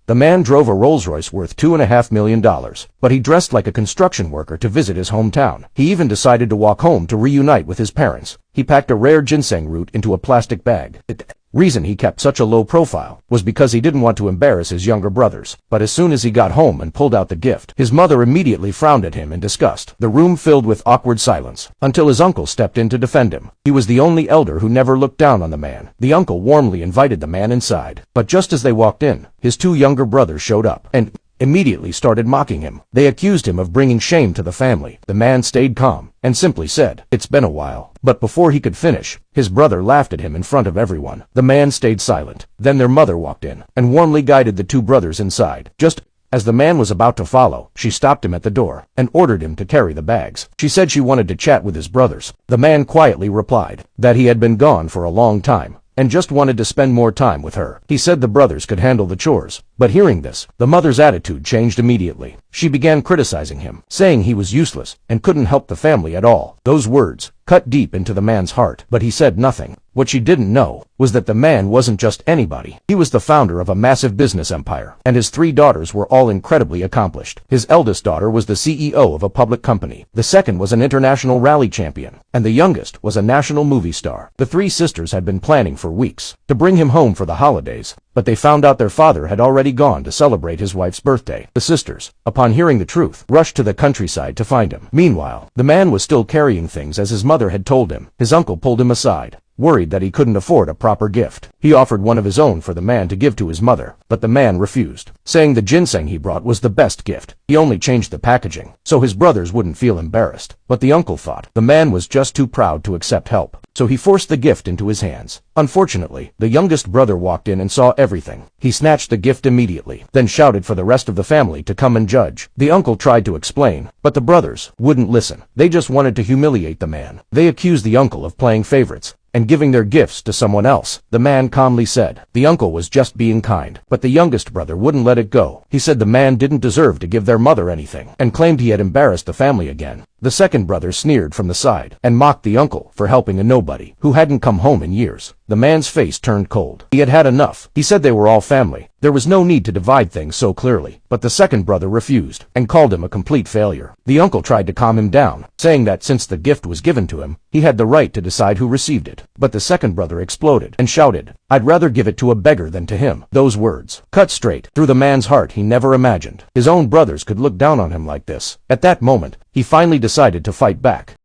The man drove a Rolls-Royce worth $2.5 million, but he dressed like a construction worker to visit his hometown. He even decided to walk home to reunite with his parents. He packed a rare ginseng root into a plastic bag. Reason he kept such a low profile was because he didn't want to embarrass his younger brothers. But as soon as he got home and pulled out the gift, his mother immediately frowned at him in disgust. The room filled with awkward silence, until his uncle stepped in to defend him. He was the only elder who never looked down on the man. The uncle warmly invited the man inside. But just as they walked in, his two younger brothers showed up, and immediately started mocking him. They accused him of bringing shame to the family. The man stayed calm and simply said, "It's been a while." But before he could finish, his brother laughed at him in front of everyone. The man stayed silent. Then their mother walked in and warmly guided the two brothers inside. Just as the man was about to follow, she stopped him at the door and ordered him to carry the bags. She said she wanted to chat with his brothers. The man quietly replied that he had been gone for a long time and just wanted to spend more time with her. He said the brothers could handle the chores. But hearing this, the mother's attitude changed immediately. She began criticizing him, saying he was useless and couldn't help the family at all. Those words cut deep into the man's heart, but he said nothing. What she didn't know was that the man wasn't just anybody. He was the founder of a massive business empire, and his three daughters were all incredibly accomplished. His eldest daughter was the CEO of a public company. The second was an international rally champion, and the youngest was a national movie star. The three sisters had been planning for weeks to bring him home for the holidays, but they found out their father had already gone to celebrate his wife's birthday. The sisters, upon hearing the truth, rushed to the countryside to find him. Meanwhile, the man was still carrying things as his mother had told him. His uncle pulled him aside, worried that he couldn't afford a proper gift. He offered one of his own for the man to give to his mother, but the man refused, saying the ginseng he brought was the best gift. He only changed the packaging, so his brothers wouldn't feel embarrassed. But the uncle thought the man was just too proud to accept help, so he forced the gift into his hands. Unfortunately, the youngest brother walked in and saw everything. He snatched the gift immediately, then shouted for the rest of the family to come and judge. The uncle tried to explain, but the brothers wouldn't listen. They just wanted to humiliate the man. They accused the uncle of playing favorites and giving their gifts to someone else. The man calmly said the uncle was just being kind, but the youngest brother wouldn't let it go. He said the man didn't deserve to give their mother anything, and claimed he had embarrassed the family again. The second brother sneered from the side and mocked the uncle for helping a nobody who hadn't come home in years. The man's face turned cold. He had had enough. He said they were all family. There was no need to divide things so clearly. But the second brother refused and called him a complete failure. The uncle tried to calm him down, saying that since the gift was given to him, he had the right to decide who received it. But the second brother exploded and shouted, "I'd rather give it to a beggar than to him." Those words cut straight through the man's heart. He never imagined his own brothers could look down on him like this. At that moment, he finally decided to fight back.